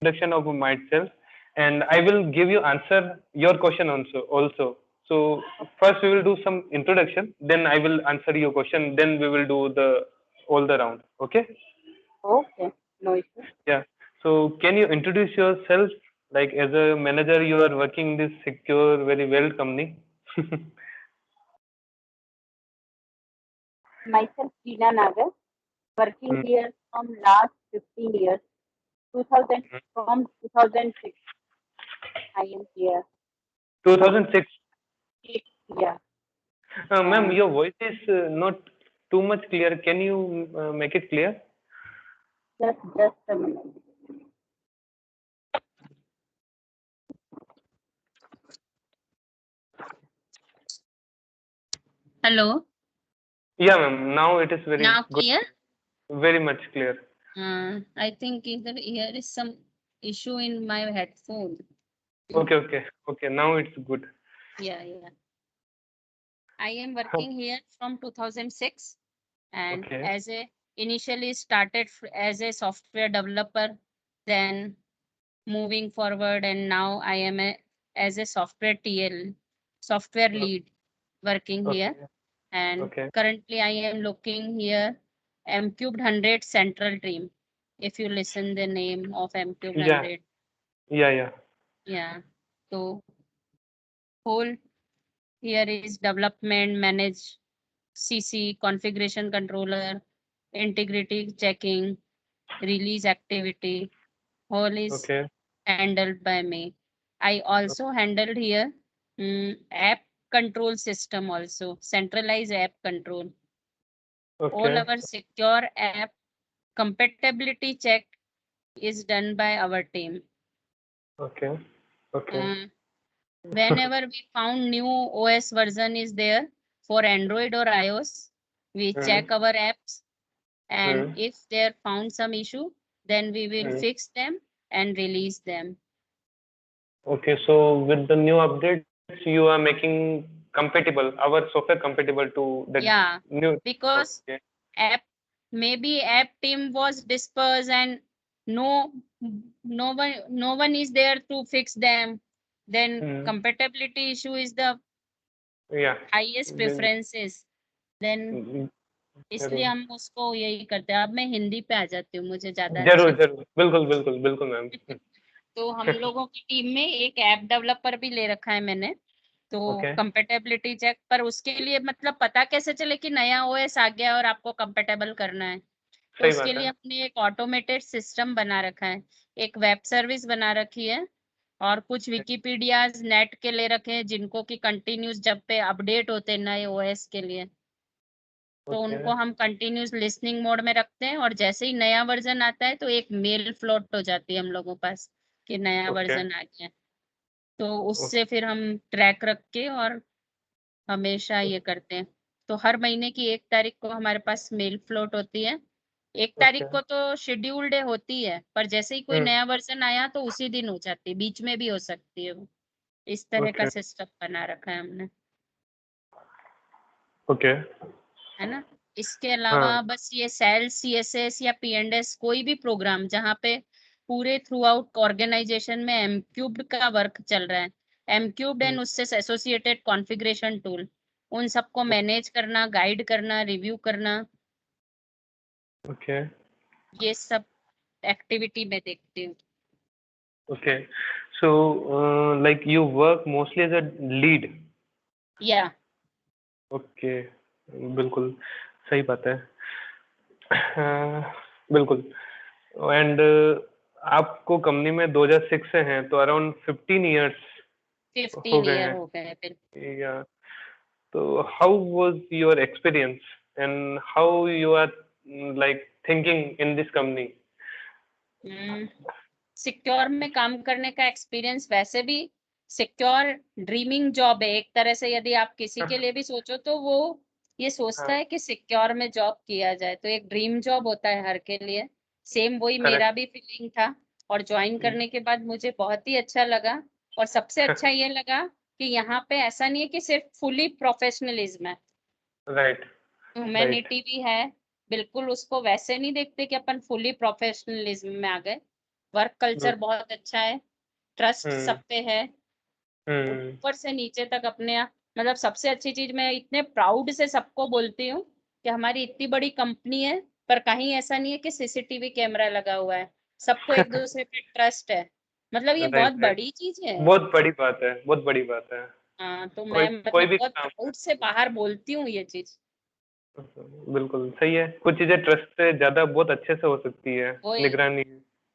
introduction of myself, and I will give you answer your question also. So first we will do some introduction, then I will answer your question, then we will do the all the round. Okay? Okay, no issue. Yeah. So can you introduce yourself? Like as a manager, you are working in this secure, very well company. Myself, Tina Nagar, working Hmm. here from last 15 years. 2000 from 2006, I am here. 2006. Yeah, Ma'am, and your voice is not too much clear. Can you make it clear? just a minute. Hello, Yeah, ma'am. Now it is very now good, clear? very much clear. I think either here is some issue in my headphone. Okay, okay, okay. Now it's good. Yeah, yeah. I am working here from 2006 and Okay, as a initially started as a software developer, then moving forward and now I am as a software TL, software lead working here. okay, And okay. currently I am looking here MCubed 100 Central Team. If you listen the name of MCubed Yeah, 100, yeah, yeah. yeah. So whole here is development, manage CC, configuration controller, integrity checking, release activity. Whole is Okay, handled by me. I also handled here app control system also, centralized app control. All okay, our secure app compatibility check is done by our team. okay, okay, Uh, Whenever we found new OS version is there for Android or iOS, we mm, check our apps and mm, if there found some issue, then we will mm. fix them and release them. Okay, so with the new updates, you are making compatible our software compatible to the Yeah, new. because Okay. app maybe app team was dispersed and no no one is there to fix them. Then Mm, compatibility issue is the yeah. highest Then- preferences. Then mm, इसलिए जरूर हम उसको यही करते हैं। अब मैं हिंदी पे आ जाती हूँ, मुझे ज्यादा जरूर अच्छा। जरूर बिल्कुल बिल्कुल बिल्कुल मैम. तो हम लोगों की टीम में एक ऐप डेवलपर भी ले रखा है मैंने, तो ओके, कंपेटेबिलिटी चेक पर उसके लिए मतलब पता कैसे चले कि नया ओएस आ गया और आपको कंपेटेबल करना है, तो सही उसके बात लिए है. हमने एक ऑटोमेटेड सिस्टम बना रखा है, एक वेब सर्विस बना रखी है और कुछ विकिपीडिया नेट के ले रखे हैं जिनको कि कंटिन्यूस जब पे अपडेट होते हैं नए ओएस के लिए, तो ओके, उनको हम कंटिन्यूस लिसनिंग मोड में रखते हैं और जैसे ही नया वर्जन आता है तो एक मेल फ्लोट हो जाती है हम लोगों के पास कि नया ओके, वर्जन आ गया, तो उससे फिर हम ट्रैक रख के और हमेशा ये करते हैं। तो हर महीने की 1 तारीख को हमारे पास मेल फ्लोट होती है। 1 तारीख ओके. को तो शेड्यूल्ड डे होती है, पर जैसे ही कोई नया वर्जन आया तो उसी दिन हो जाती है, बीच में भी हो सकती है वो। इस तरह का ओके, सिस्टम बना रखा है हमने, ओके. है ना। इसके अलावा हाँ. बस ये सेल सीएसएस या पीएनडीएस कोई भी प्रोग्राम जहाँ पे पूरे थ्रू आउट ऑर्गेनाइजेशन में एमक्यूब्ड का वर्क चल रहा है, एमक्यूब्ड एंड उससे एसोसिएटेड कॉन्फ़िगरेशन टूल, उन सबको मैनेज करना, गाइड करना, रिव्यू करना, ओके, ये सब एक्टिविटी में देखती हूँ। Okay. So, like you work mostly as a lead. या ओके, बिल्कुल सही बात है. बिल्कुल. एंड आपको कंपनी में 2006 से हैं तो अराउंड 15 इयर्स हो 15 गए ईयर हैं. हो गए बिल्कुल। या तो how was your experience and how you are like thinking in this company? Secure में काम करने का एक्सपीरियंस वैसे भी सिक्योर ड्रीमिंग जॉब है एक तरह से, यदि आप किसी के लिए भी सोचो तो वो ये सोचता हाँ, है कि सिक्योर में जॉब किया जाए, तो एक ड्रीम जॉब होता है हर के लिए। सेम वही मेरा करेक्ट. भी फीलिंग था और ज्वाइन करने के बाद मुझे बहुत ही अच्छा लगा। और सबसे अच्छा ये लगा कि यहाँ पे ऐसा नहीं है कि सिर्फ फुली प्रोफेशनलिज्म है, राइट, राइट. ह्यूमैनिटी भी है। बिल्कुल उसको वैसे नहीं देखते कि अपन फुली प्रोफेशनलिज्म में आ गए, वर्क कल्चर बहुत अच्छा है, ट्रस्ट हम्म सब पे है, हम्म ऊपर से नीचे तक अपने मतलब सबसे अच्छी चीज मैं इतने प्राउड से सबको बोलती हूँ कि हमारी इतनी बड़ी कंपनी है, पर कहीं ऐसा नहीं है कि सीसीटीवी कैमरा लगा हुआ है, सबको एक दूसरे पे ट्रस्ट है, मतलब ये बहुत राइट राइट, बड़ी चीज है। बहुत बड़ी बात है, बहुत बड़ी बात है। हाँ, तो कोई मैं कोई मतलब भी बहुत काम, प्राउड से बाहर बोलती हूँ ये चीज। बिल्कुल सही है, कुछ चीजें ट्रस्ट से ज्यादा बहुत अच्छे से हो सकती है, वो निगरानी।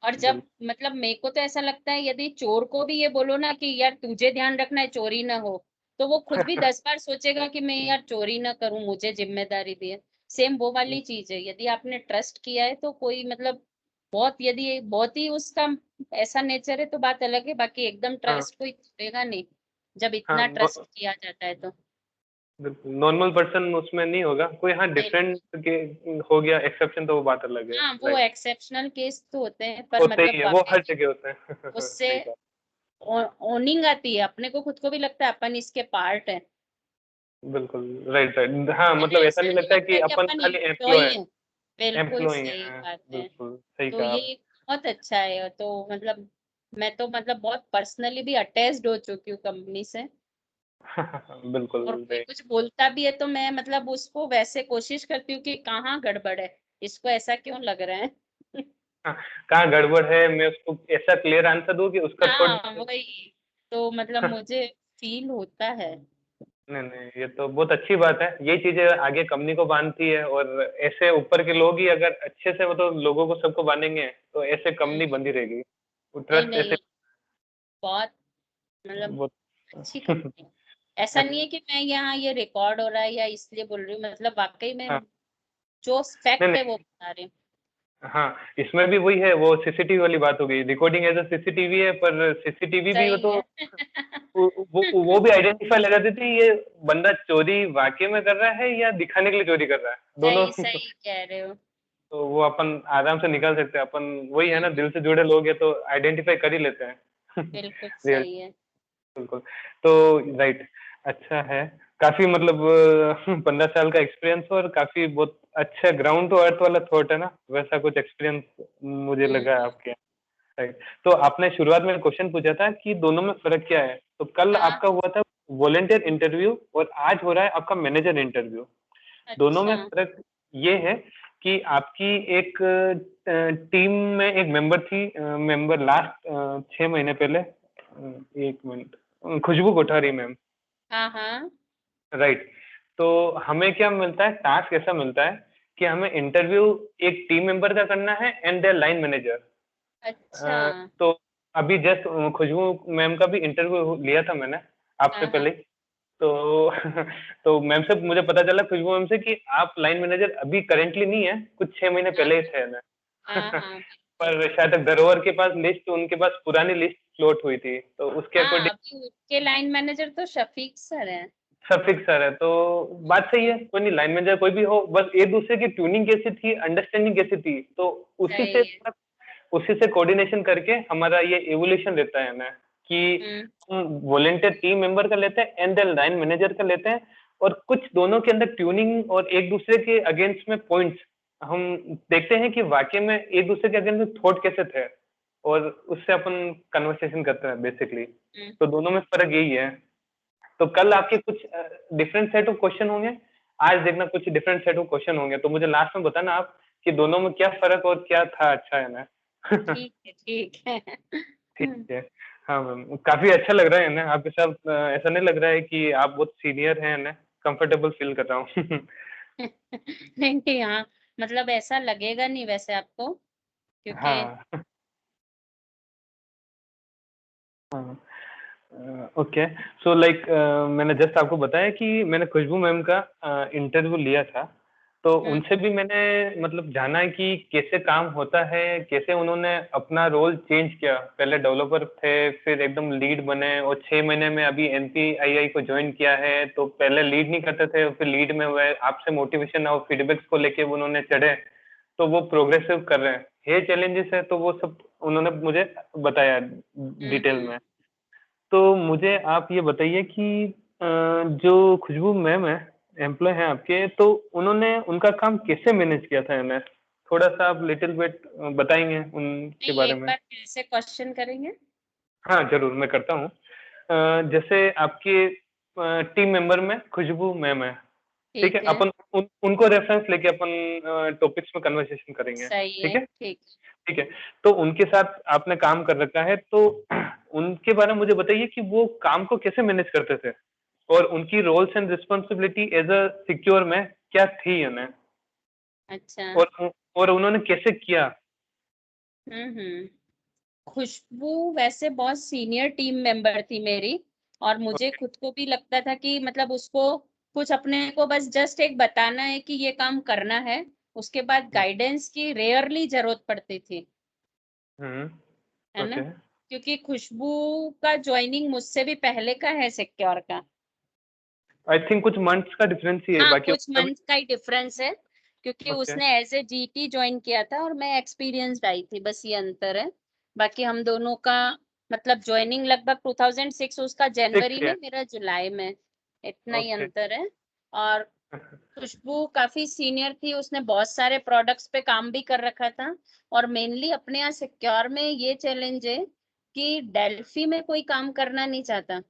और जब मतलब मेरे को तो ऐसा लगता है यदि चोर को भी ये बोलो ना कि यार तुझे ध्यान रखना है चोरी ना हो, तो वो खुद भी 10 बार सोचेगा कि मैं यार चोरी ना करूं, मुझे जिम्मेदारी दी है। सेम वो वाली चीज है, यदि आपने ट्रस्ट किया है तो कोई मतलब बहुत, यदि बहुत ही उसका ऐसा नेचर है तो बात अलग है, बाकी एकदम हाँ ट्रस्ट कोई तोड़ेगा नहीं जब हाँ, इतना ट्रस्ट किया जाता है तो। बिल्कुल नॉर्मल पर्सन उसमें नहीं होगा कोई, हाँ डिफरेंट के हो गया एक्सेप्शन तो वो बात अलग है, हाँ, वो राइट। एक्सेप्शनल केस तो होते हैं, पर होते ही मतलब है वो, वाकई हर में जगह होते हैं। उससे सही बात। ओनिंग आती है, अपने को खुद को भी लगता है अपन इसके पार्ट है, बिल्कुल, राइट राइट, हाँ मतलब ऐसा ऐसा नहीं नहीं लगता है लगता कि है कि अपन अपन खाली एम्प्लॉय एम्प्लॉय है। बिल्कुल एम्प्लॉय सही है, बात है। बिल्कुल सही तो कहा ये आपने। बहुत अच्छा है, तो मतलब मैं तो मतलब बहुत पर्सनली भी अटैच्ड हो चुकी हूँ कंपनी से, बिल्कुल और कोई नहीं। कुछ बोलता भी है तो मैं मतलब उसको वैसे कोशिश करती हूँ कि कहाँ गड़बड़ है, इसको ऐसा क्यों लग रहा है। हाँ, कहाँ गड़बड़ है मैं उसको ऐसा क्लियर आंसर दूं कि उसका थोड़ा। हाँ वही, तो मतलब मुझे फील होता है। नहीं नहीं, ये तो बहुत अच्छी बात है, यही चीजें आगे कंपनी को बांधती है, और ऐसे ऊपर के लोग ही अगर अच्छे से मतलब लोगों को सबको बांधेंगे तो ऐसे कंपनी हम्म, बंदी रहेगी, वो नहीं ट्रस्ट ऐसे। नहीं, बहुत मतलब बहुत अच्छी कंपनी है। ऐसा नहीं है कि मैं यहाँ ये रिकॉर्ड हो रहा है या इसलिए बोल रही हूँ, मतलब वाकई में हाँ, जो नहीं फैक्ट है वो नहीं, बता रही हूँ। हाँ इसमें भी वही है, वो सीसीटीवी वाली बात हो गई, रिकॉर्डिंग एज अ सीसीटीवी है, पर सीसीटीवी भी वो सही तो है। वो भी आइडेंटिफाई लगा देती है, ये बंदा चोरी वाकई में कर रहा है या दिखाने के लिए चोरी कर रहा है, दोनों। सही सही कह रहे हो। तो वो अपन आराम से निकाल सकते हैं अपन, वही है ना, हम्म, दिल से जुड़े लोग हैं तो आइडेंटिफाई कर ही लेते हैं। बिल्कुल रियल, सही है। बिल्कुल। तो राइट, अच्छा है, काफी मतलब 15 साल का एक्सपीरियंस, और काफी बहुत अच्छा ग्राउंड टू अर्थ वाला थॉट है ना, वैसा कुछ एक्सपीरियंस मुझे लगा है हम्म, आपके। राइट, तो आपने शुरुआत में क्वेश्चन पूछा था कि दोनों में फर्क क्या है, तो कल हाँ आपका हुआ था वॉलेंटियर इंटरव्यू, और आज हो रहा है आपका मैनेजर इंटरव्यू। दोनों में अच्छा फर्क ये है कि आपकी एक टीम में एक मेंबर थी, मेंबर लास्ट 6 महीने पहले, एक मिनट, खुशबू कोठारी मैम। हाँ हाँ। राइट, तो हमें क्या मिलता है, टास्क ऐसा मिलता है कि हमें इंटरव्यू एक टीम मेंबर का करना है एंड देयर लाइन मैनेजर। अच्छा। तो अभी जस्ट खुशबू मैम का भी इंटरव्यू लिया था मैंने आपसे हाँ हाँ पहले ही। तो तो मैम से मुझे पता चला, खुशबू मैम से, कि आप लाइन मैनेजर अभी करेंटली नहीं है, कुछ 6 महीने हाँ पहले ही थे ना। हाँ हाँ बिल्कुल। पर शायद तक धरोहर के पास लिस्ट, उनके पास पुरानी लिस्ट फ्लोट हुई थी, तो उसके हाँ, अकॉर्डिंग अभी उसके लाइन मैनेजर तो शफीक सर है। सब फिक्स है। तो बात सही है, कोई नहीं, लाइन मैनेजर कोई भी हो, बस एक दूसरे की ट्यूनिंग कैसी थी, अंडरस्टैंडिंग कैसी थी, तो उसी से सही है। उसी से कोऑर्डिनेशन करके हमारा ये एवोल्यूशन रहता है ना, कि हम्म हम वॉलेंटियर टीम मेंबर का लेते हैं एंड देन लाइन मैनेजर का लेते हैं, और कुछ दोनों के अंदर ट्यूनिंग और एक दूसरे के अगेंस्ट में पॉइंट्स हम देखते हैं कि वाकई में एक दूसरे के अगेंस्ट में थॉट कैसे थे, और उससे अपन कन्वर्सेशन करते हैं बेसिकली। हम्म, तो दोनों में फर्क यही है। तो कल आपके कुछ डिफरेंट सेट ऑफ क्वेश्चन होंगे, आज देखना कुछ डिफरेंट सेट ऑफ क्वेश्चन होंगे, तो मुझे लास्ट में बताना आप कि दोनों में क्या फर्क और क्या था अच्छा है ना। ठीक है ठीक है। ठीक है। हाँ मैम, काफी अच्छा लग रहा है ना आपके साथ, ऐसा नहीं लग रहा है कि आप बहुत सीनियर हैं ना, कंफर्टेबल फील कर रहा हूँ। नहीं नहीं, हाँ मतलब ऐसा लगेगा नहीं वैसे आपको, क्योंकि हाँ हाँ, ओके। सो लाइक मैंने जस्ट आपको बताया कि मैंने खुशबू मैम का इंटरव्यू लिया था, तो हम्म उनसे भी मैंने मतलब जाना है कि कैसे काम होता है, कैसे उन्होंने अपना रोल चेंज किया, पहले डेवलपर थे, फिर एकदम लीड बने, और 6 महीने में अभी एनपीआईआई को ज्वाइन किया है, तो पहले लीड नहीं करते थे, फिर लीड में हुए, आपसे मोटिवेशन और फीडबैक्स को लेके वो उन्होंने चढ़े, तो वो प्रोग्रेसिव कर रहे हैं। ये चैलेंजेस है तो वो सब उन्होंने मुझे बताया डिटेल हम्म। में। तो मुझे आप ये बताइए कि जो खुशबू मैम है, एम्प्लॉय हैं आपके, तो उन्होंने उनका काम कैसे मैनेज किया था इन्हें, थोड़ा सा आप लिटिल बिट बताएंगे उनके नहीं, बारे एक में? बार फिर से क्वेश्चन करेंगे? हाँ, ज़रूर मैं करता हूँ। जैसे आपके टीम मेंबर में खुशबू मैम है, ठीक है? ठीक है, अपन उनको रेफरेंस लेके अपन टॉपिक्स में कन्वर्सेशन करेंगे, सही ठीक है, है? ठीक। ठीक है। तो उनके साथ आपने काम कर रखा है, तो उनके बारे में मुझे बताइए कि वो काम को कैसे मैनेज करते थे? और उनकी roles and responsibility as a secure में क्या थी उन्हें? अच्छा। और उन्होंने कैसे किया? हम्म। खुशबू वैसे बहुत सीनियर टीम मेंबर थी मेरी, और मुझे ओके, खुद को भी लगता था कि मतलब उसको कुछ अपने को बस जस्ट एक बताना है कि ये काम करना है, उसके बाद हुँ, गाइडेंस की रेयरली जरूरत पड़ती थी, हुँ, है ना? ओके। क्योंकि खुशबू का ज्वाइनिंग मुझसे भी पहले का है सिक्योर का। आई थिंक कुछ मंथ्स का डिफरेंस ही है, हाँ, बाकी कुछ और सभी मंथ का ही डिफरेंस है, क्योंकि ओके, उसने एज ए जीटी ज्वाइन किया था और मैं एक्सपीरियंस्ड आई थी, बस ये अंतर है। बाकी हम दोनों का मतलब ज्वाइनिंग लगभग 2006, उसका 6 जनवरी में, ईयर, मेरा जुलाई में, इतना ही ओके। अंतर है। और खुशबू काफी सीनियर थी, उसने बहुत सारे प्रोडक्ट्स पे काम भी कर रखा था। और मेनली अपने यहाँ सिक्योर में ये चैलेंज है कि डेल्फी में कोई काम करना नहीं चाहता,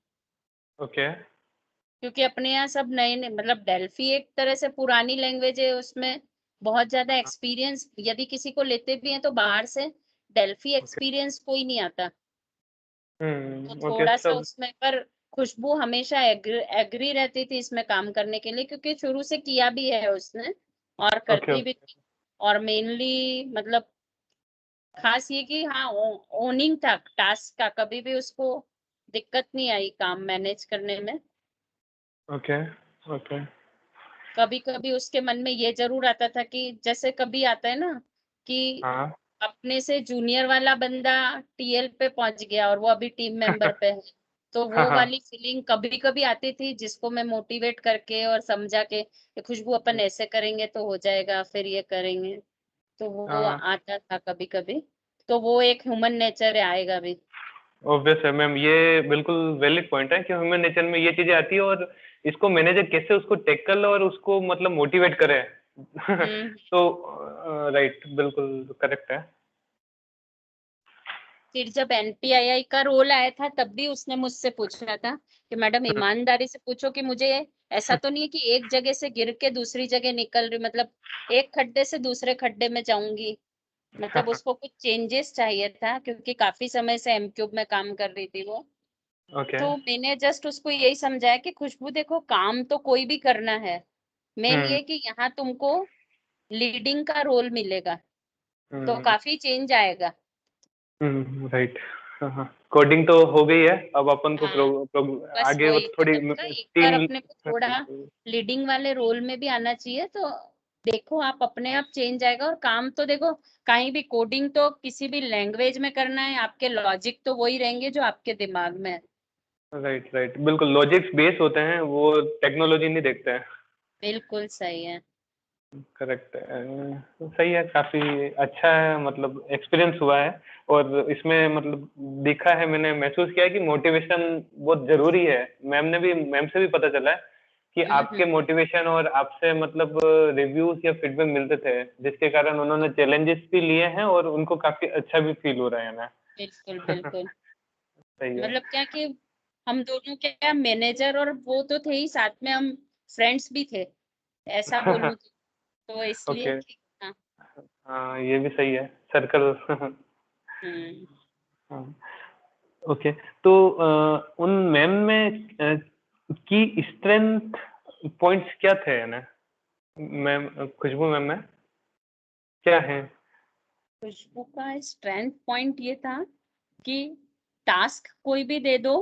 ओके, क्योंकि अपने यहाँ सब नए नए, मतलब डेल्फी एक तरह से पुरानी लैंग्वेज है, उसमें बहुत ज्यादा एक्सपीरियंस, यदि किसी को लेते भी हैं तो बाहर से डेल्फी ओके। एक्सपीरियंस कोई नहीं आता। तो ओके थोड़ा सा सब उसमें पर खुशबू हमेशा एग्री रहती थी इसमें काम करने के लिए, क्योंकि शुरू से किया भी है उसने और ओके, करती भी ओके, थी। और मेनली मतलब खास ये कि हाँ, ओनिंग था टास्क का, कभी भी उसको दिक्कत नहीं आई काम मैनेज करने में। Okay, okay. कभी कभी उसके मन में ये जरूर आता था कि जैसे कभी आता है ना कि हाँ। अपने से जूनियर वाला बंदा टीएल पे पहुंच गया और वो अभी टीम मेंबर पे है, तो हाँ, वो हाँ। वाली फीलिंग कभी कभी आती थी, जिसको मैं मोटिवेट करके और समझा के कि खुशबू अपन ऐसे करेंगे तो हो जाएगा, फिर ये करेंगे, तो वो हाँ, आता था कभी कभी। तो वो एक ह्यूमन नेचर है, आएगा भी। ऑब्वियस है मैम, ये बिल्कुल वैलिड पॉइंट है कि ह्यूमन नेचर में ये चीज़ें आती है और इसको मैनेजर कैसे उसको टैकल और उसको मतलब मोटिवेट करे। हम्म। तो राइट, बिल्कुल करेक्ट है। फिर जब एनपीआईआई का रोल आया था तब भी उसने मुझसे पूछा था कि मैडम ईमानदारी से पूछो कि मुझे ऐसा तो नहीं है कि एक जगह से गिर के दूसरी जगह निकल रही, मतलब एक खड्डे से दूसरे खड्डे में जाऊंगी, मतलब उसको कुछ चेंजेस चाहिए था, क्योंकि काफी समय से एमक्यूब में काम कर रही थी वो। ओके। तो मैंने जस्ट उसको यही समझाया कि खुशबू देखो, काम तो कोई भी करना है, मेन हुँ, ये कि यहाँ तुमको लीडिंग का रोल मिलेगा, तो हुँ, काफी चेंज आएगा। राइट। हाँ, हाँ। कोडिंग तो हो गई है, अब अपन को हाँ, बस आगे वो वही थोड़ी मैंने कहा एक बार टीम। अपने को थोड़ा लीडिंग वाले रोल में भी आना चाहिए, तो देखो आप अपने आप चेंज आएगा। और काम तो देखो, कहीं भी कोडिंग तो किसी भी लैंग्वेज में करना है, आपके लॉजिक तो वही रहेंगे जो आपके दिमाग में है। राइट, राइट, बिल्कुल लॉजिक्स बेस होते हैं, वो टेक्नोलॉजी नहीं देखते हैं। बिल्कुल सही है। करेक्ट है। सही है, काफी अच्छा है, मतलब एक्सपीरियंस हुआ है। और इसमें मतलब देखा है, मैंने महसूस किया है कि मोटिवेशन बहुत जरूरी है। मैम से भी पता चला है कि हम्म। आपके मोटिवेशन और आपसे मतलब रिव्यूज या फीडबैक मिलते थे, जिसके कारण उन्होंने चैलेंजेस भी लिए हैं और उनको काफी अच्छा भी फील हो रहा है ना। बिल्कुल बिल्कुल। सही है। मतलब क्या कि हम दोनों क्या मैनेजर और वो तो थे ही, साथ में हम फ्रेंड्स भी थे, ऐसा बोलूं तो इसलिए ओके। कि हाँ। हाँ, ये भी सही है, सर्कल। हम्म। हाँ, ओके। तो उन मैम में की स्ट्रेंथ पॉइंट्स क्या थे ना मैम, खुशबू मैम में क्या है? खुशबू का स्ट्रेंथ पॉइंट ये था कि टास्क कोई भी दे दो,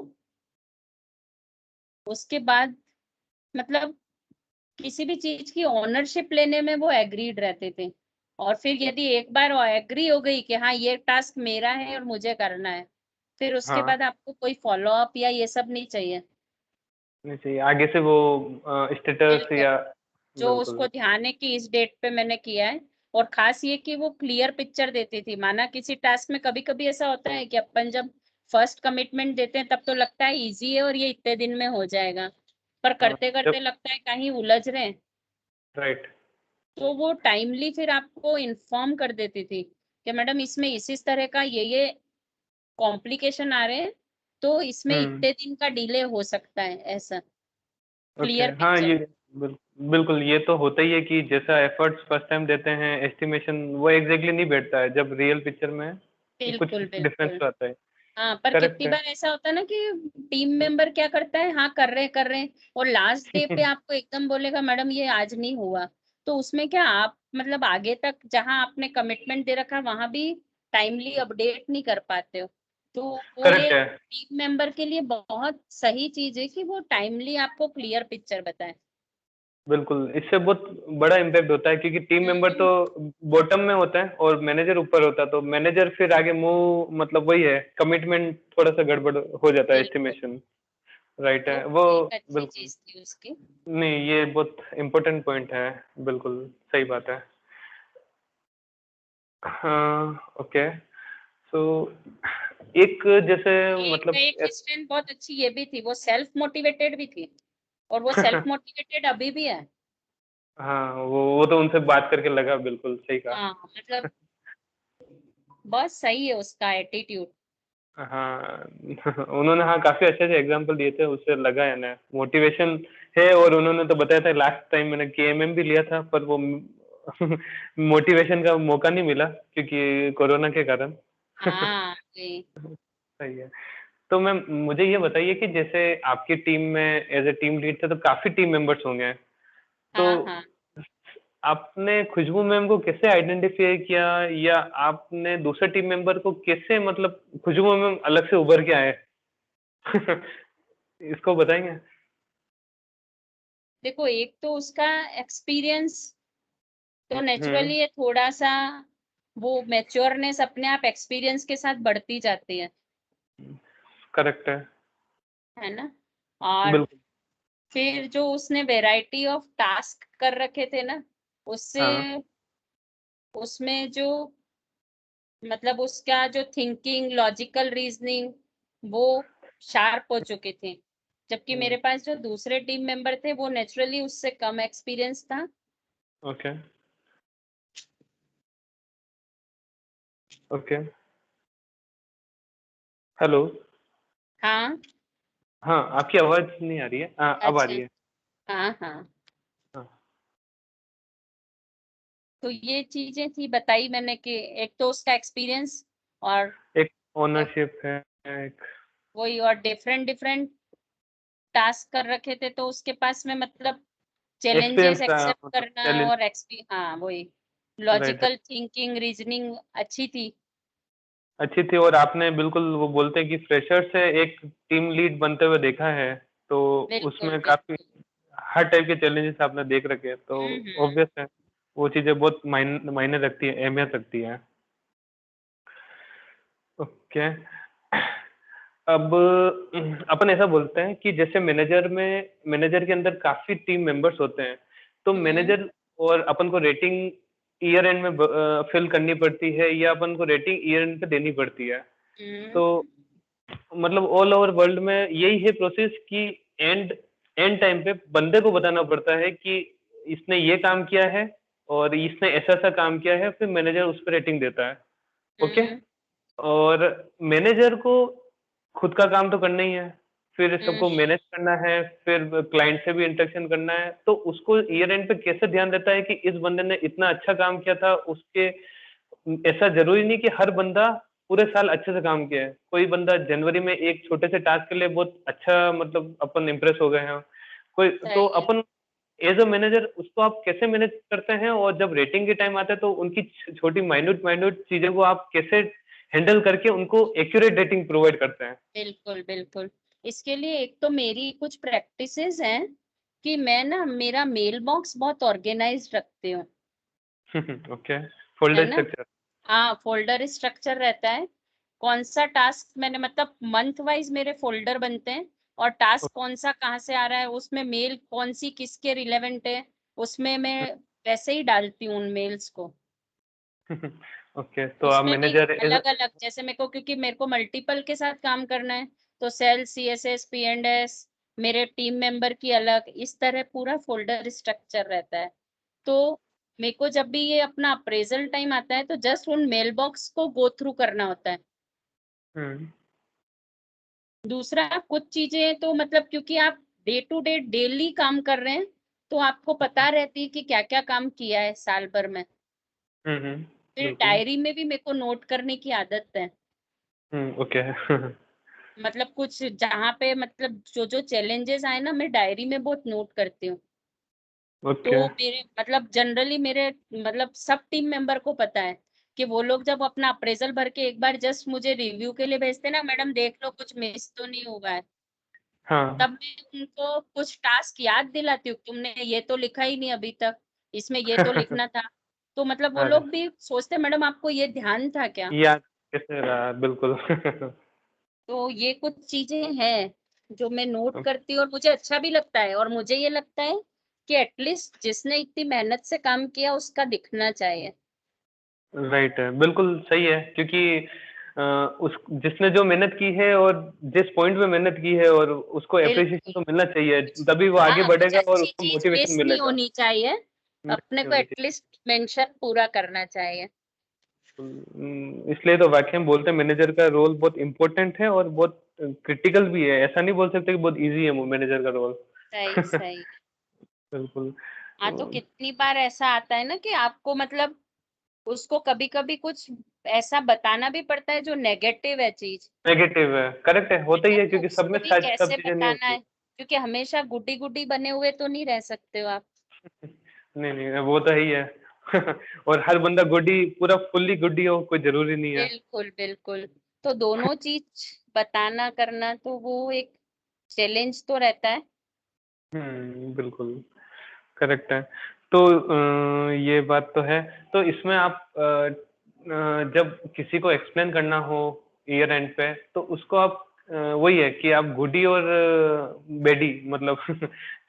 उसके बाद मतलब किसी भी चीज की ओनरशिप लेने में वो एग्रीड रहते थे। और फिर यदि एक बार एग्री हो गई कि हाँ ये टास्क मेरा है और मुझे करना है, फिर उसके हाँ, बाद आपको कोई फॉलो अप या ये सब नहीं चाहिए। नहीं चाहिए आगे से वो स्टेटस बिल्कुल, या जो बिल्कुल। उसको ध्यान है कि इस डेट पे मैंने किया है। और खास ये कि वो क्लियर पिक्चर देती थी, माना किसी टास्क में कभी कभी ऐसा होता है कि अपन जब फर्स्ट कमिटमेंट देते हैं तब तो लगता है इजी है और ये इतने दिन में हो जाएगा, पर हाँ, करते जब करते लगता है कहीं उलझ रहे हैं। राइट। तो वो टाइमली फिर आपको इन्फॉर्म कर देती थी कि मैडम इसमें इस तरह का ये कॉम्प्लिकेशन आ रहे हैं, तो इसमें इतने दिन का डिले हो सकता है, ऐसा ओके क्लियर हाँ पिक्चर। ये बिल्कुल ये तो होता ही है कि जैसा एफर्ट्स फर्स्ट टाइम देते हैं एस्टिमेशन वो एग्जैक्टली नहीं बैठता है, जब रियल पिक्चर में कुछ बिल्कुल डिफरेंस बिल्कुल। तो आता है। हाँ, पर करेक्ट कितनी है। बार ऐसा होता है ना कि टीम मेंबर क्या करता है, हाँ कर रहे हैं, और लास्ट डे पे आपको एकदम बोलेगा मैडम ये आज नहीं हुआ। तो उसमें क्या आप मतलब आगे तक जहां आपने कमिटमेंट दे रखा वहां भी टाइमली अपडेट नहीं कर पाते हो। तो वो करेक्ट एक है। टीम मेंबर के लिए बहुत सही चीज है कि वो टाइमली आपको क्लियर पिक्चर बताए। बिल्कुल इससे बहुत बड़ा इम्पैक्ट होता है क्योंकि टीम मेंबर तो हम्म, बॉटम में होता है और मैनेजर ऊपर होता है, तो मैनेजर फिर आगे मूव मतलब वही है, कमिटमेंट थोड़ा सा गड़बड़ हो जाता है बिल्कुल। एस्टिमेशन। राइट वो है वो। एक अच्छी बिल्कुल। चीज थी उसकी। नहीं ये बहुत इम्पोर्टेंट पॉइंट है। बिल्कुल सही बात है। हाँ ओके। सो एक जैसे एक मतलब एक स्ट्रेंथ बहुत अच्छी ये भी थी, वो सेल्फ मोटिवेटेड भी थी, और वो सेल्फ मोटिवेटेड अभी भी है। हाँ वो तो उनसे बात करके लगा, बिल्कुल सही कहा। हाँ मतलब बहुत सही है उसका एटीट्यूड। हाँ उन्होंने हाँ काफी अच्छे से एग्जांपल दिए थे, उससे लगा है ना मोटिवेशन है। और उन्होंने तो बताया था लास्ट टाइम मैंने केएमएम भी लिया था पर वो मोटिवेशन का मौका नहीं मिला क्योंकि कोरोना के कारण। हाँ जी। सही है। तो मैम मुझे ये बताइए कि जैसे आपकी टीम में एज ए टीम लीड थे तो काफी टीम मेंबर्स होंगे, तो हाँ हाँ। आपने खुशबू मैम को कैसे आइडेंटिफाई किया या आपने दूसरे टीम मेंबर को कैसे मतलब खुशबू मैम अलग से उभर के आए? इसको बताएंगे? देखो एक तो उसका एक्सपीरियंस तो हम्म। नेचुरली है थोड़ा सा, वो मैच्योरनेस अपने आप एक्सपीरियंस के साथ बढ़ती जाती करेक्ट है। है ना। और बिल्कुल। फिर जो उसने वैरायटी ऑफ टास्क कर रखे थे ना, उससे हाँ। उसमें जो मतलब उसका जो थिंकिंग लॉजिकल रीजनिंग वो शार्प हो चुके थे। जबकि मेरे पास जो दूसरे टीम मेंबर थे वो नेचुरली उससे कम एक्सपीरियंस था। Okay okay. हेलो। हाँ। हाँ आपकी आवाज नहीं आ रही है, हाँ अब आ अच्छा। रही है। हाँ हाँ। हाँ। तो ये चीजें थी बताई मैंने कि एक तो उसका एक्सपीरियंस, और एक ओनरशिप है। एक वही, और डिफरेंट डिफरेंट टास्क कर रखे थे तो उसके पास में मतलब चैलेंजेस एक्सपीरियंस था एक्सेप्ट मतलब करना, चैलेंज। और हाँ वही राइट। लॉजिकल थिंकिंग रीजनिंग अच्छी थी। अच्छी थी और आपने बिल्कुल वो बोलते हैं कि फ्रेशर से एक टीम लीड बनते हुए देखा है, तो बिल्कुल उसमें काफी बिल्कुल। हर टाइप के चैलेंजेस आपने देख रखे हैं, तो हम्म। ऑब्वियस है वो चीजें बहुत मायने मायने रखती है, अहमियत रखती है। ओके। अब अपन ऐसा बोलते हैं कि जैसे मैनेजर के अंदर काफी टीम मेंबर्स होते हैं, तो हम्म मैनेजर और अपन को रेटिंग ईयर एंड में फिल करनी पड़ती है या अपन को रेटिंग ईयर एंड पे देनी पड़ती है? हम्म तो मतलब ऑल ओवर वर्ल्ड में यही है प्रोसेस कि एंड एंड टाइम पे बंदे को बताना पड़ता है कि इसने ये काम किया है और इसने ऐसा ऐसा काम किया है, फिर मैनेजर उस पर रेटिंग देता है। ओके। हम्म और मैनेजर को खुद का काम तो करना ही है, फिर हम्म सबको मैनेज करना है, फिर क्लाइंट से भी इंटरेक्शन करना है, तो उसको ईयर एंड पे कैसे ध्यान देता है कि इस बंदे ने इतना अच्छा काम किया था उसके। ऐसा जरूरी नहीं कि हर बंदा पूरे साल अच्छे से काम किया है, कोई बंदा जनवरी में एक छोटे से टास्क के लिए बहुत अच्छा मतलब अपन इम्प्रेस हो गए हैं, कोई तो सही है। अपन एज अ मैनेजर उसको आप कैसे मैनेज करते हैं, और जब रेटिंग के टाइम आता है तो उनकी छोटी माइन्यूट माइन्यूट चीजें को आप कैसे हैंडल करके उनको एक्यूरेट रेटिंग प्रोवाइड करते हैं? बिल्कुल बिल्कुल। इसके लिए एक तो मेरी कुछ प्रैक्टिसेस हैं कि मैं ना मेरा मेल बॉक्स बहुत ऑर्गेनाइज्ड रखती हूँ, ओके। है फोल्डर ना। स्ट्रक्चर। हाँ, फोल्डर स्ट्रक्चर रहता है। कौन सा टास्क मैंने मतलब मंथ वाइज मेरे फोल्डर बनते हैं, और टास्क कौन सा कहाँ से आ रहा है, उसमें मेल कौन सी किसके रिलेवेंट है, उसमें मैं वैसे ही डालती हूँ उन मेल्स को। ओके तो आप उसमें भी मैनेजर एज। अलग अलग, जैसे मेरे को क्योंकि मेरे को मल्टीपल के साथ काम करना है, तो सेल CSS P&S मेरे टीम मेंबर की अलग, इस तरह पूरा फोल्डर स्ट्रक्चर रहता है। तो मेरे को जब भी ये अपना अप्रेजल टाइम आता है तो जस्ट उन मेल बॉक्स को गो थ्रू करना होता है। हम्म दूसरा कुछ चीजें तो मतलब क्योंकि आप डे टू डे डेली काम कर रहे हैं तो आपको पता रहती है कि क्या क्या काम किया है साल भर में। फिर बिल्कुल। डायरी में भी मेरे को नोट करने की आदत है। ओके। मतलब कुछ जहाँ पे मतलब जो जो चैलेंजेस आए ना मैं डायरी में बहुत नोट करती हूँ। तो ओके। मेरे मतलब जनरली मेरे मतलब सब टीम मेंबर को पता है कि वो लोग जब अपना अप्रेजल भर के एक बार जस्ट मुझे रिव्यू के लिए भेजते हैं ना, मैडम देख लो कुछ मिस तो नहीं हुआ है, हाँ। तब मैं उनको कुछ टास्क याद दिलाती हूँ, तुमने ये तो लिखा ही नहीं अभी तक, इसमें ये तो लिखना था। तो मतलब वो अरे लोग भी सोचते मैडम आपको ये ध्यान था क्या। याद कैसे रहा, बिल्कुल। तो ये कुछ चीजें हैं जो मैं नोट करती हूँ और मुझे अच्छा भी लगता है, और मुझे ये लगता है कि एटलीस्ट जिसने इतनी मेहनत से काम किया उसका दिखना चाहिए। राइट है, बिल्कुल सही है, क्योंकि उस जिसने जो मेहनत की है और जिस पॉइंट पे मेहनत की है, और उसको अप्रिसिएशन बिल्कुल। तो मिलना चाहिए, कुछ तभी वो आगे हाँ, कुछ बढ़ेगा और अच्छी उसको चीज मोटिवेशन मिस नहीं मिलेगा। होनी चाहिए, मिस अपने नहीं को होनी चाहिए। एटलीस्ट मेंशन पूरा करना चाहिए। इसलिए तो वाकई में बोलते हैं मैनेजर का रोल बहुत इंपॉर्टेंट है और बहुत क्रिटिकल भी है। ऐसा नहीं बोल सकते कि बहुत इजी है मैनेजर का रोल। सही सही। बिल्कुल। हाँ तो कितनी बार ऐसा आता है ना कि आपको मतलब उसको कभी कभी कुछ ऐसा बताना भी पड़ता है जो नेगेटिव है चीज, नेगेटिव है, करेक्ट है, होता है ही ना, है, तो क्योंकि सब में उसको भी सब कैसे चीजें नहीं बताना होती। है, क्योंकि हमेशा गुड्डी गुड्डी बने हुए तो नहीं रह सकते हो आप। नहीं नहीं, वो तो है ही है। और हर बंदा गुड्डी, पूरा फुल्ली गुड्डी हो, कोई जरूरी नहीं है। बिल्कुल बिल्कुल। तो दोनों चीज बताना करना तो वो एक चैलेंज तो रहता है। बिल्कुल करेक्ट है। तो ये बात तो है। तो इसमें आप जब किसी को एक्सप्लेन करना हो ईयर एंड पे, तो उसको आप वही है कि आप गुडी और बेडी, मतलब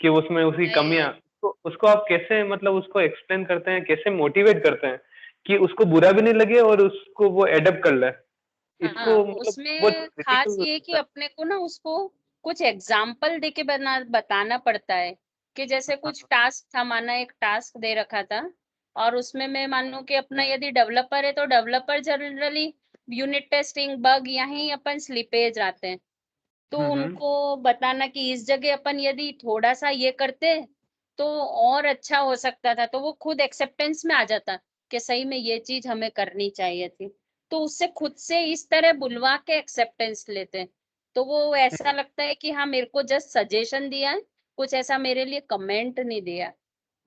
कि उसमें उसकी नहीं, कमियां, तो उसको आप कैसे, मतलब उसको एक्सप्लेन करते हैं, कैसे मोटिवेट करते हैं कि उसको बुरा भी नहीं लगे और उसको वो एडप्ट कर ले। हाँ इसको मतलब बहुत उसमें खास क्रिटिकल। ये कि अपने को ना उसको कुछ एग्जाम्पल दे के बताना पड़ता है कि जैसे कुछ टास्क था, माना एक टास्क दे रखा था और उसमें मैं मान लूं कि अपना यदि डेवलपर है तो developer generally unit testing bug यहीं अपन स्लिपेज आते हैं, तो हम्म उनको बताना कि इस जगह अपन यदि थोड़ा सा ये करते तो और अच्छा हो सकता था, तो वो खुद एक्सेप्टेंस में आ जाता कि सही में ये चीज हमें करनी चाहिए थी। तो उससे खुद से इस तरह बुलवा के एक्सेप्टेंस लेते हैं, तो वो ऐसा लगता है कि हाँ मेरे को जस्ट सजेशन दिया है, कुछ ऐसा मेरे लिए कमेंट नहीं दिया,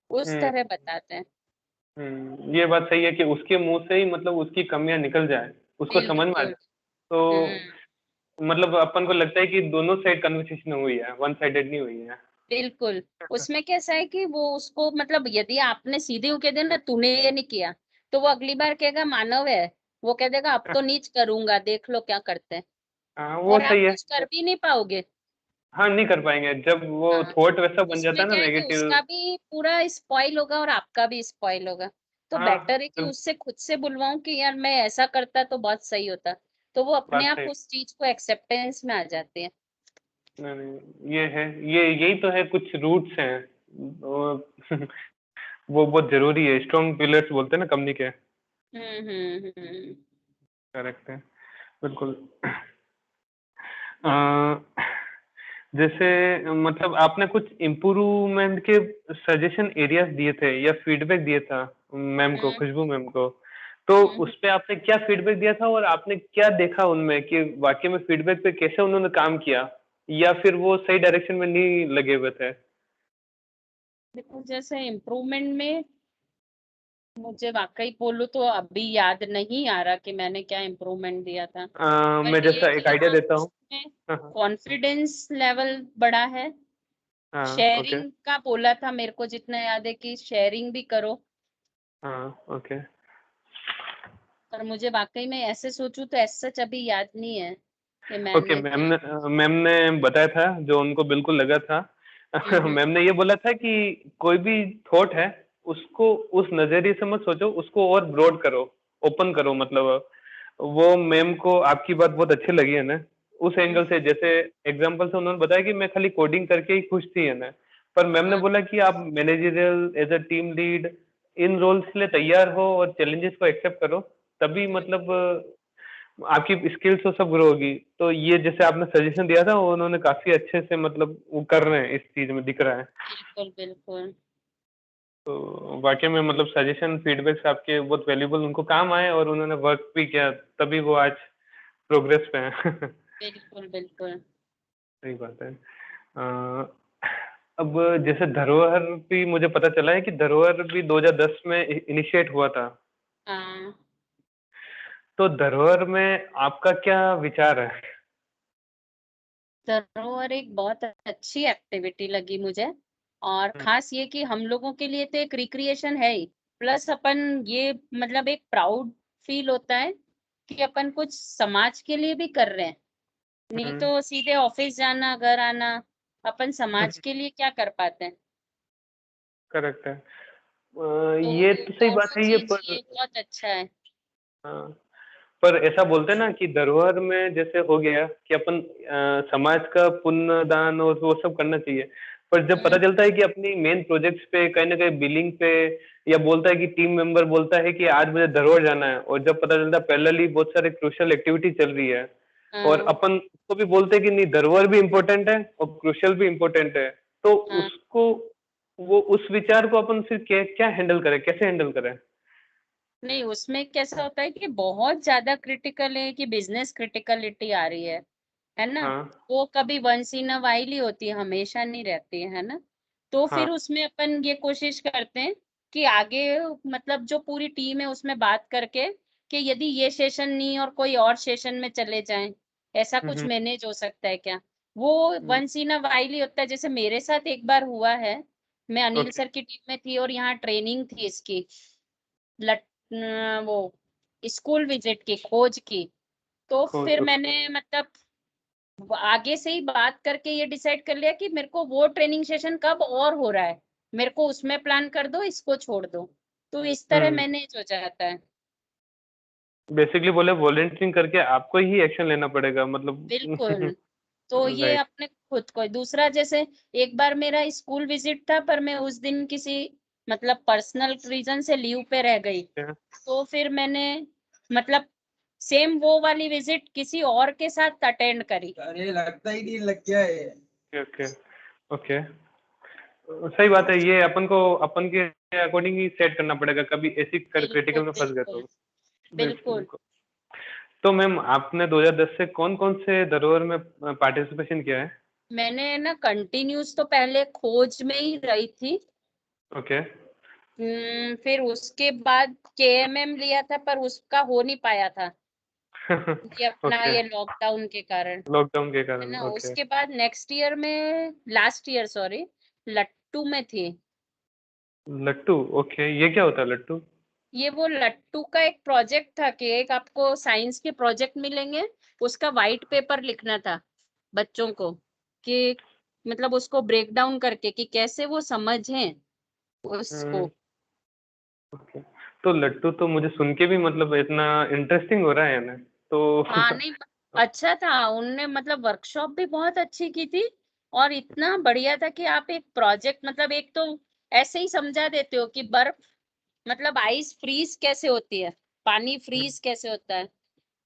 उस हम्म तरह बताते हैं। ये बात सही है कि उसके मुंह से ही मतलब उसकी कमियां निकल जाए, उसको समझ में आ बिल्कुल। जाए। तो हम्म। मतलब अपन को लगता है कि दोनों साइड कन्वर्सेशन हुई है, वन साइडेड नहीं हुई है। बिल्कुल। उसमें कैसा है कि वो उसको मतलब यदि आपने सीधे कह दिया ना तूने ये नहीं किया, तो वो अगली बार कहेगा मानव है, वो कह देगा अब तो नीच करूंगा, देख लो क्या करते हैं, हाँ, वो और आप सही है। कुछ कर भी नहीं पाओगे। हाँ, नहीं कर पाएंगे जब वो हाँ थॉट वैसा बन जाता उसमें है ना, क्या है कि नेगेटिव। उसका भी पूरा स्पॉइल होगा और आपका भी स्पॉइल होगा। तो हाँ, बेटर है कि तो उससे खुद से बुलवाऊं कि यार मैं ऐसा करता तो बहुत सही होता, तो वो अपने बात आप सही। उस चीज को एक्सेप्टेंस में आ जाते हैं। नहीं नहीं, ये है, ये यही तो है, कुछ रूट्स हैं। वो वो बहुत जरूरी है, स्ट्रॉन्ग पिलर्स बोलते हैं ना कंपनी के। हम्म। करेक्ट है, बिल्कुल। अ, जैसे मतलब आपने कुछ इम्प्रूवमेंट के सजेशन एरियाज दिए थे या फीडबैक दिया था मैम को, हम्म खुशबू मैम को, तो हम्म। उस पे आपने क्या फीडबैक दिया था और आपने क्या देखा उनमें कि वाकई में फीडबैक पे कैसे उन्होंने काम किया, या फिर वो सही डायरेक्शन में नहीं लगे हुए थे? देखो जैसे इम्प्रूवमेंट में मुझे वाकई बोलूं तो अभी याद नहीं आ रहा कि मैंने क्या इम्प्रूवमेंट दिया था। मैं बट ये जैसा एक कि आइडिया हाँ देता हूँ। उसमें हाँ हाँ। कॉन्फिडेंस लेवल बढ़ा है। हाँ, ओके। शेयरिंग का बोला था मेरे को जितना याद है कि शेयरिंग भी करो, हाँ, ओके। पर मुझे वाकई में ऐसे सोचूं तो ऐसा सच अभी याद नहीं है कि मैम ओके, ने क्या। मैम ने बताया था जो उनको बिल्कुल लगा था। हम्म। मैम ने ये बोला था कि कोई भी थॉट है, उसको उस नजरिए से मत सोचो, उसको और ब्रॉड करो, ओपन करो, मतलब वो मैम को आपकी बात बहुत अच्छी लगी है ना, उस एंगल से। जैसे एग्जांपल से उन्होंने बताया कि मैं खाली कोडिंग करके ही खुश थी, है ना, पर मैम ने हाँ बोला कि आप managerial as a team lead in roles के लिए तैयार हो और चैलेंजेस को एक्सेप्ट करो, तभी मतलब आपकी स्किल्स वो सब ग्रो होगी। तो ये जैसे आपने सजेशन दिया था, वो उन्होंने काफ़ी अच्छे से मतलब वो कर रहे हैं, इस चीज़ में दिख रहा है। बिल्कुल बिल्कुल। तो वाक़ई में मतलब सजेशन, फीडबैक्स आपके बहुत वैल्यूएबल उनको काम आए और उन्होंने वर्क भी किया, तभी वो आज प्रोग्रेस पे हैं। बिल्कुल बिल्कुल। सही बात है। अब जैसे धरोहर भी मुझे पता चला है कि धरोहर भी 2010 में इनिशिएट हुआ था। हाँ, तो धरोहर में आपका क्या विचार है? धरोहर एक बहुत अच्छी एक्टिविटी लगी मुझे, और हुँ, खास ये कि हम लोगों के लिए तो एक रिक्रिएशन है ही, प्लस अपन ये मतलब एक प्राउड फील होता है कि अपन कुछ समाज के लिए भी कर रहे हैं। नहीं हुँ। तो सीधे ऑफिस जाना, घर आना, अपन समाज के लिए क्या कर पाते हैं। करेक्ट है। तो ये तो सही बात दोनों है ये, चीज पर ये बहुत अच्छा है। हाँ, पर ऐसा बोलते हैं ना कि धरोहर में जैसे हो गया कि अपन समाज का पुण्य दान और वो सब करना चाहिए। पर जब पता हम्म, चलता है कि अपनी मेन प्रोजेक्ट्स पे कहीं न कहीं बिलिंग पे, या बोलता है कि टीम मेंबर बोलता है कि आज मुझे धरोहर जाना है, और जब पता चलता है पैरेलली बहुत सारे क्रूशियल एक्टिविटी चल रही है, और हाँ अपन उसको भी बोलते हैं कि नहीं, धरोहर भी इम्पोर्टेंट है और क्रूशियल भी इम्पोर्टेंट है। तो हाँ। उसको, वो उस विचार को अपन फिर क्या हैंडल करें, कैसे हैंडल करें? नहीं, उसमें कैसा होता है कि बहुत ज्यादा क्रिटिकल है कि बिजनेस क्रिटिकलिटी आ रही है ना। हाँ, वो कभी once in a while he होती है, हमेशा नहीं रहती है ना। तो हाँ। फिर उसमें अपन ये कोशिश करते हैं कि आगे मतलब जो पूरी टीम है उसमें बात करके कि यदि ये सेशन नहीं और कोई और सेशन में चले जाएं, ऐसा हुँ, कुछ हुँ, मैनेज हो सकता है क्या। वो हुँ। Once in a while he होता है। जैसे मेरे साथ एक बार हुआ है, मैं अनिल ओके, सर की टीम में थी और यहाँ ट्रेनिंग थी इसकी, लट वो स्कूल विजिट की, खोज की। तो कोच फिर ओके। मैंने मतलब वो आगे से ही बात करके ये डिसाइड कर लिया कि मेरे को वो ट्रेनिंग सेशन कब और हो रहा है, मेरे को उसमें प्लान कर दो, इसको छोड़ दो। तो इस तरह हुँ, मैनेज हो जाता है। बेसिकली बोले वॉलंटियरिंग करके आपको ही एक्शन लेना पड़ेगा मतलब। बिल्कुल। तो ये राइट। अपने खुद को दूसरा, जैसे एक बार मेरा स्कूल विजिट था पर मैं उस दिन किसी मतलब पर्सनल रीजन से लीव पे रह गई। ओके, तो फिर मैंने मतलब सेम वो वाली विजिट किसी और के साथ अटेंड करी। अरे लगता ही नहीं लग गया है। Okay, okay. सही बात है, ये अपन को अपन के अकॉर्डिंग ही सेट करना पड़ेगा, कभी ऐसी बिल्कुल क्रिटिकल में फँस गए बिल्कुल। तो। बिल्कुल। बिल्कुल। तो मैम, आपने 2010 से कौन-कौन से धरोहर में पार्टिसिपेशन किया है? मैंने ना कंटिन्यूस तो पहले खोज में ही रही थी। ओके। फिर उसके बाद केएमएम लिया था पर उसका हो नहीं पाया था, ये अपना ओके, ये लॉकडाउन के कारण, लॉकडाउन के है कारण, ना। ओके। उसके बाद नेक्स्ट ईयर में, लास्ट ईयर सॉरी, लट्टू में थी। लट्टू, ओके, ये क्या होता है लट्टू? ये वो लट्टू का एक प्रोजेक्ट था कि एक आपको साइंस के प्रोजेक्ट मिलेंगे, उसका वाइट पेपर लिखना था बच्चों को, कि मतलब उसको ब्रेक डाउन करके कि कैसे वो समझें उसको। हुँ, ओके। तो लट्टू तो मुझे सुन के भी मतलब इतना इंटरेस्टिंग हो रहा है ना, तो हाँ नहीं, अच्छा था। उनने मतलब वर्कशॉप भी बहुत अच्छी की थी, और इतना बढ़िया था कि आप एक प्रोजेक्ट मतलब एक तो ऐसे ही समझा देते हो कि बर्फ मतलब आइस फ्रीज कैसे होती है, पानी फ्रीज कैसे होता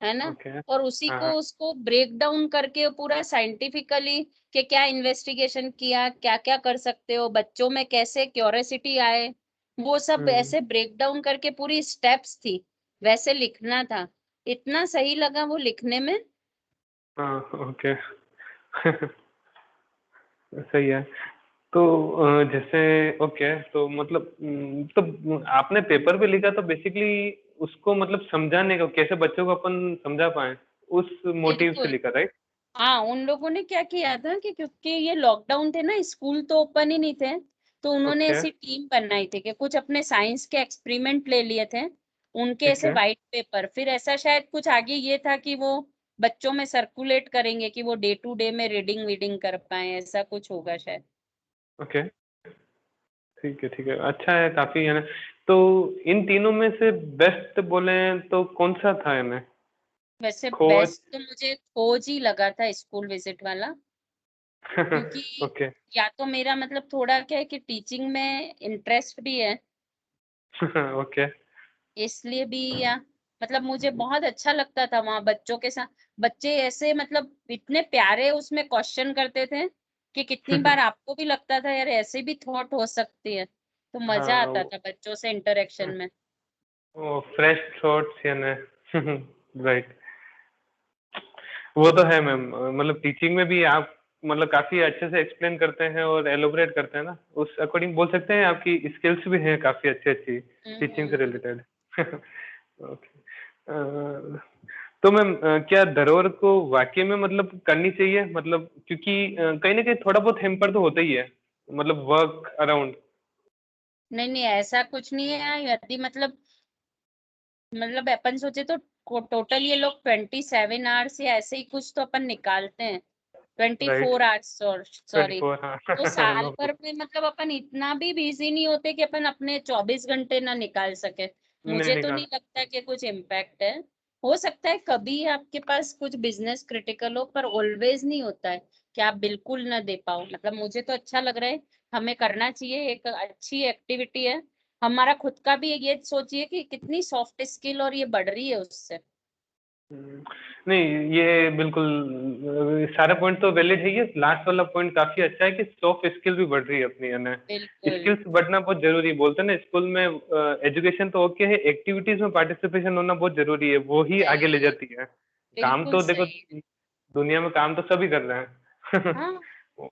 है ना। ओके। और उसी हाँ, को हाँ। उसको ब्रेक डाउन करके पूरा साइंटिफिकली कि क्या इन्वेस्टिगेशन किया, क्या क्या कर सकते हो, बच्चों में कैसे क्यूरियोसिटी आए, वो सब हुँ, ऐसे ब्रेक डाउन करके पूरी स्टेप्स थी, वैसे लिखना था। इतना सही लगा वो लिखने में। हाँ, ओके। सही है। तो जैसे ओके, तो मतलब तो आपने पेपर पे लिखा तो बेसिकली उसको मतलब समझाने का, कैसे बच्चों को अपन समझा पाएँ, उस मोटिव से बिल्कुल। लिखा, राइट? हाँ, उन लोगों ने क्या किया था कि क्योंकि ये लॉकडाउन थे ना, स्कूल तो ओपन ही नहीं थे, तो उन्होंने ओके, ऐसी टीम बनाई थी कि कुछ अपने साइंस के एक्सपेरिमेंट ले लिए थे, उनके ठीक ऐसे है। White paper. फिर ऐसा शायद कुछ आगे ये था कि वो बच्चों में सर्कुलेट करेंगे कि वो डे टू डे में रीडिंग वीडिंग कर पाए, ऐसा कुछ होगा शायद। ओके, ठीक है। अच्छा है काफ़ी, है ना? तो इन तीनों में से बेस्ट बोलें तो कौन-सा था इनमें? वैसे खोज। बेस्ट तो मुझे खोज ही लगा था, स्कूल विजिट वाला। क्योंकि ओके, या तो मेरा मतलब थोड़ा क्या है कि टीचिंग में इंटरेस्ट भी है, ओके। इसलिए भी, या मतलब मुझे बहुत अच्छा लगता था वहां बच्चों के साथ। बच्चे ऐसे मतलब इतने प्यारे उसमें क्वेश्चन करते थे कि कितनी बार आपको भी लगता था यार ऐसे भी थॉट हो सकती है, तो मजा हाँ, आता था बच्चों से इंटरेक्शन में। वो फ्रेश थॉट्स यानी राइट। वो तो है मैम, मतलब टीचिंग में भी आप मतलब काफी अच्छे से एक्सप्लेन करते हैं और एलोबरेट करते हैं ना, उस अकॉर्डिंग बोल सकते हैं आपकी स्किल्स भी हैं काफी अच्छी अच्छी टीचिंग से हम्म। रिलेटेड। ओके। तो मैम क्या धरोहर को वाकई में मतलब करनी चाहिए, मतलब क्योंकि कहीं ना कहीं थोड़ा बहुत हेम्पर तो होता ही है, मतलब वर्क अराउंड। नहीं नहीं, ऐसा कुछ नहीं है। यदि मतलब अपन सोचे तो टोटल ये लोग 27 आवर्स या ऐसे ही कुछ तो अपन निकालते हैं, twenty right. Four hours twenty sorry. Four हाँ। तो साल नो भर प्रॉब्लम। में मतलब अपन इतना भी बिजी नहीं होते कि अपन अपने 24 घंटे ना निकाल सके। नहीं मुझे तो निकाल। नहीं लगता कि कुछ इम्पैक्ट है। हो सकता है कभी आपके पास कुछ बिजनेस क्रिटिकल हो, पर ऑलवेज नहीं होता है कि आप बिल्कुल ना दे पाओ। मतलब मुझे तो अच्छा लग रहा है, हमें करना चाहिए, एक अच्छी एक्टिविटी है। हमारा खुद का भी ये सोचिए कि कितनी सॉफ्ट स्किल और ये बढ़ रही है उससे। नहीं ये बिल्कुल सारे पॉइंट तो वैलिड है, ये लास्ट वाला पॉइंट काफी अच्छा है कि सॉफ्ट स्किल भी बढ़ रही है अपनी, है ना। बिल्कुल स्किल्स बढ़ना बहुत जरूरी है, बोलते हैं ना स्कूल में एजुकेशन तो ओके है, एक्टिविटीज में पार्टिसिपेशन होना बहुत जरूरी है, वो ही आगे ले सही है, जाती है। काम बिल्कुल तो देखो सही। दुनिया में काम तो सभी कर रहे हैं। हाँ। वो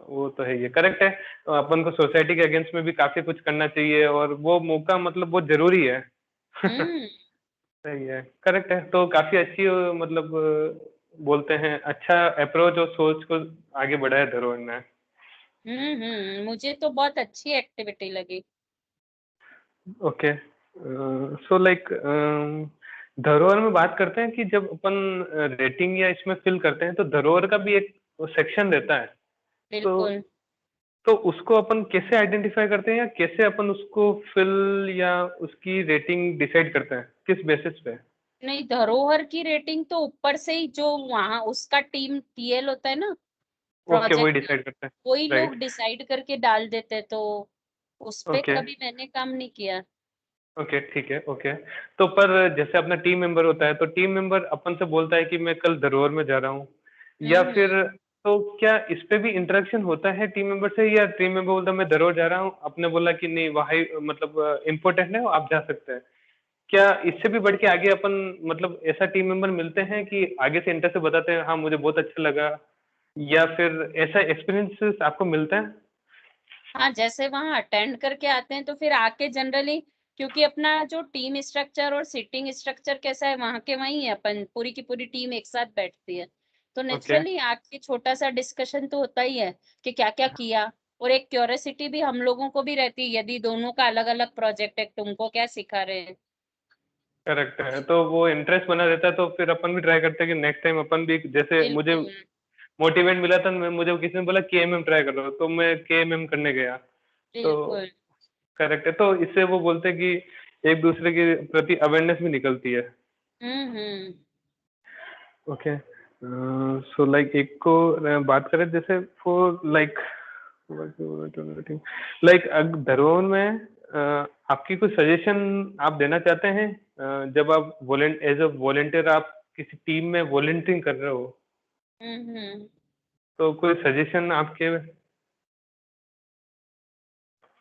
वो तो है, ये करेक्ट है। अपन को सोसाइटी के अगेंस्ट में भी काफी कुछ करना चाहिए और वो मौका मतलब बहुत जरूरी है। हम्म सही है, करेक्ट है, तो काफी अच्छी मतलब बोलते हैं अच्छा अप्रोच और सोच को आगे बढ़ाया धरोहर ने। मुझे तो बहुत अच्छी एक्टिविटी लगी। ओके। सो लाइक धरोहर में बात करते हैं कि जब अपन रेटिंग या इसमें फिल करते हैं तो धरोहर का भी एक सेक्शन रहता है। तो बिल्कुल। तो उसको अपन कैसे आइडेंटिफाई करते हैं या कैसे अपन उसको फिल या उसकी रेटिंग डिसाइड करते हैं, किस बेसिस पे? नहीं, धरोहर की रेटिंग तो ऊपर से ही जो वहां उसका टीम टीएल होता है ना, ओके, वही प्रोजेक्ट का, डिसाइड करते हैं। वही लोग राइट। डिसाइड करके डाल देते हैं, तो उस पे ओके। कभी मैंने काम नहीं किया। ओके ठीक है। ओके। तो पर जैसे अपना टीम मेंबर होता है तो टीम मेंबर अपन से बोलता है कि मैं कल धरोहर में जा रहा हूँ, या हम्म। फिर तो क्या इस पे भी इंटरेक्शन होता है टीम मेंबर से, या टीम मेंबर बोलता है मैं धरोहर जा रहा हूँ, आपने बोला कि नहीं वहाँ मतलब इम्पोर्टेंट है आप जा सकते हैं, क्या इससे भी बढ़ के आगे अपन मतलब ऐसा टीम मेंबर मिलते हैं कि आगे से इंटरेस्ट से बताते हैं हाँ मुझे बहुत अच्छा लगा, या फिर ऐसा एक्सपीरियंसेस आपको मिलता है? हाँ, जैसे वहां अटेंड करके आते हैं तो फिर आके जनरली, क्योंकि अपना जो टीम स्ट्रक्चर और सिटिंग स्ट्रक्चर कैसा है वहां के वही है, अपन पूरी की पूरी टीम एक साथ बैठती है, तो ओके। नेचुरली आके छोटा सा डिस्कशन तो होता ही है कि क्या क्या किया। और एक क्यूरियोसिटी भी हम लोगों को भी रहती है, यदि दोनों का अलग अलग प्रोजेक्ट है, तुमको क्या सिखा रहे हैं। करेक्ट है, तो वो इंटरेस्ट बना रहता है, तो फिर अपन भी ट्राई करते हैं कि नेक्स्ट टाइम अपन भी, जैसे मुझे बिल्कुल मोटिवेट मिला था, मुझे किसी ने बोला केएमएम ट्राई करो तो मैं केएमएम करने गया। तो बिल्कुल। करेक्ट है, तो इससे वो बोलते हैं कि एक दूसरे के प्रति अवेयरनेस भी निकलती है। हम्म। ओके। सो लाइक एक को बात करें जैसे फॉर लाइक लाइक धरोहर में आपकी कोई सजेशन आप देना चाहते हैं, जब आप वॉलेंट एज अ वॉलेंटियर आप किसी टीम में वॉलेंटियरिंग कर रहे हो, हम्म। तो कोई सजेशन आपके?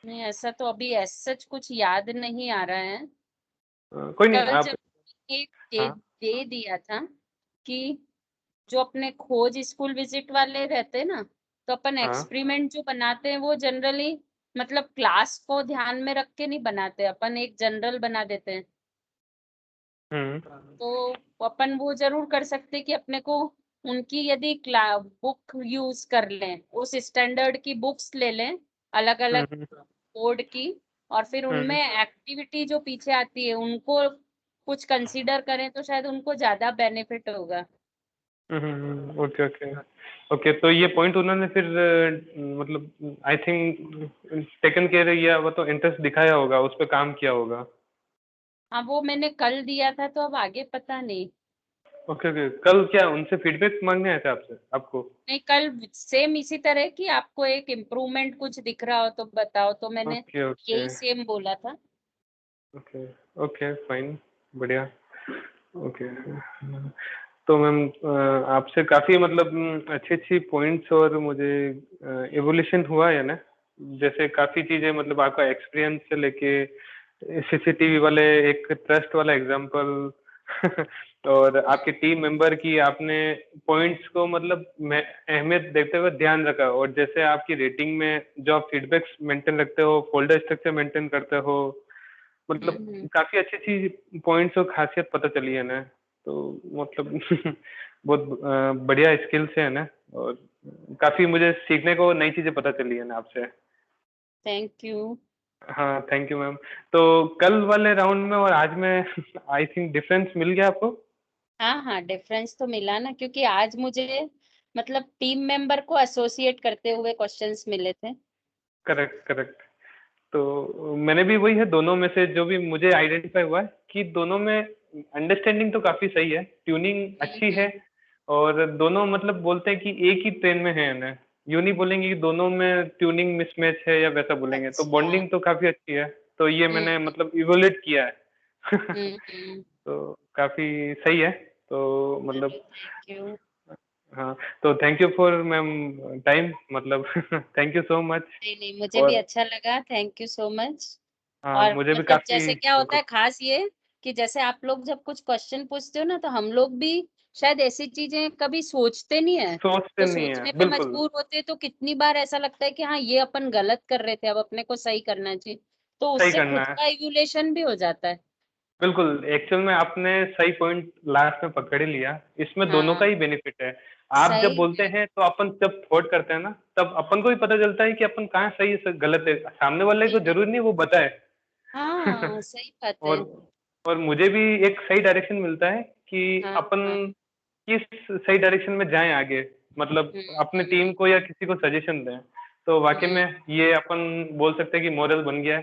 नहीं, ऐसा तो अभी सच कुछ याद नहीं आ रहा है। कोई नहीं कल आप। जब एक दे, हाँ। दे दिया था कि जो अपने खोज स्कूल विजिट वाले रहते हैं ना, तो अपन हाँ। एक्सपेरिमेंट जो बनाते हैं वो जनरली मतलब क्लास को ध्यान में रख के नहीं बनाते, अपन एक जनरल बना देते हैं। हम्म। तो अपन वो जरूर कर सकते कि अपने को उनकी यदि बुक यूज कर लें, उस स्टैंडर्ड की बुक्स ले लें, अलग अलग हम्म। बोर्ड की, और फिर उनमें हम्म। एक्टिविटी जो पीछे आती है उनको कुछ कंसीडर करें तो शायद उनको ज्यादा बेनिफिट होगा। Okay okay. ओके, तो ये पॉइंट उन्होंने फिर मतलब आई थिंक टेकन केयर, या वो तो इंटरेस्ट दिखाया होगा, उस पर काम किया होगा। हाँ, वो मैंने कल दिया था तो अब आगे पता नहीं। ओके ओके, कल क्या उनसे फीडबैक मांगने आए थे आपसे आपको? नहीं, कल सेम इसी तरह कि आपको एक इम्प्रूवमेंट कुछ दिख रहा हो तो बताओ, तो मैंने ओके ओके। यही सेम बोला था। ओके, ओके, फाइन, बढ़िया। ओके। तो मैम आपसे काफ़ी मतलब अच्छी-अच्छी पॉइंट्स और मुझे इवोल्यूशन हुआ है ना, जैसे काफ़ी चीज़ें मतलब आपका एक्सपीरियंस से लेके सीसीटीवी वाले एक ट्रस्ट वाला एग्जांपल और आपके टीम मेंबर की आपने पॉइंट्स को मतलब मैं अहमियत देते हुए ध्यान रखा और जैसे आपकी रेटिंग में जो आप फीडबैक्स मेंटेन रखते हो, फोल्डर स्ट्रक्चर मेंटेन करते हो, मतलब काफ़ी अच्छी-अच्छी पॉइंट्स और खासियत पता चली है ना, तो मतलब बहुत बढ़िया स्किल्स है ना और काफ़ी मुझे सीखने को नई चीज़ें पता चली है ना आपसे। Thank you. हाँ, थैंक यू मैम। तो कल वाले राउंड में और आज में आई थिंक डिफरेंस मिल गया आपको? हाँ हाँ, डिफरेंस तो मिला ना, क्योंकि आज मुझे मतलब टीम मेंबर को एसोसिएट करते हुए क्वेश्चंस मिले थे। Correct, correct. तो मैंने भी वही है दोनों में से जो भी मुझे आइडेंटिफाई हुआ है कि दोनों में अंडरस्टैंडिंग तो काफ़ी सही है, ट्यूनिंग अच्छी है और दोनों मतलब बोलते हैं कि एक ही ट्रेन में है ना, यूँ नहीं बोलेंगे कि दोनों में ट्यूनिंग मिसमैच है या वैसा बोलेंगे, तो अच्छा। बॉन्डिंग तो काफ़ी अच्छी है। तो ये हम्म मैंने मतलब इवैल्यूएट किया है। हम्म। तो काफ़ी सही है, तो मतलब थैंक यू। हाँ, तो thank you for ma'am time मतलब थैंक यू सो मच नहीं नहीं, मुझे भी और अच्छा लगा, थैंक यू सो मच। हाँ, और मुझे भी मतलब काफ़ी जैसे क्या होता बिल्कुल, है खास ये कि जैसे आप लोग जब कुछ क्वेश्चन पूछते हो ना, तो हम लोग भी शायद ऐसी चीजें कभी सोचते नहीं है, सोचते तो नहीं है, सोचने पे बिल्कुल, मजबूर होते हैं, तो कितनी बार ऐसा लगता है कि हाँ ये अपन गलत कर रहे थे, अब अपने को सही करना चाहिए, तो सही उससे करना खुद है। का इवोल्यूशन भी हो जाता है। बिल्कुल, एक्चुअल में आपने सही पॉइंट लास्ट में पकड़ ही लिया, इसमें दोनों का हाँ ही बेनिफिट है। आप जब सही बोलते में। हैं तो अपन जब थॉट करते हैं ना, तब अपन को भी पता चलता है कि अपन कहाँ सही है, गलत है। सामने वाले को बिल्कुल। ज़रूरी नहीं वो बताए। हाँ सही बात है। और और मुझे भी एक सही डायरेक्शन मिलता है कि हाँ अपन हाँ। किस सही डायरेक्शन में जाएँ आगे, मतलब अपने टीम हम्म। को या किसी को सजेशन दें। तो वाक़ई हम्म, में ये अपन बोल सकते हैं कि मॉडल बन गया है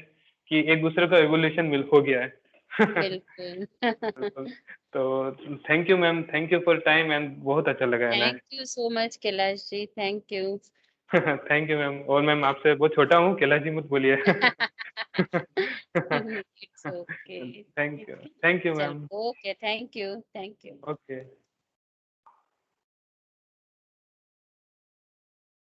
कि एक-दूसरे का इवोल्यूशन मिल हो गया है। बिल्कुल। बिल्कुल, तो thank you ma'am, thank you for time and बहुत अच्छा लगा है ना। Thank you so much Kailash ji, thank you. Thank you ma'am और मैम आपसे बहुत छोटा हूँ, कैलाश जी मत बोलिए। It's okay. थैंक यू चलो ma'am, okay, thank you, thank you. Okay.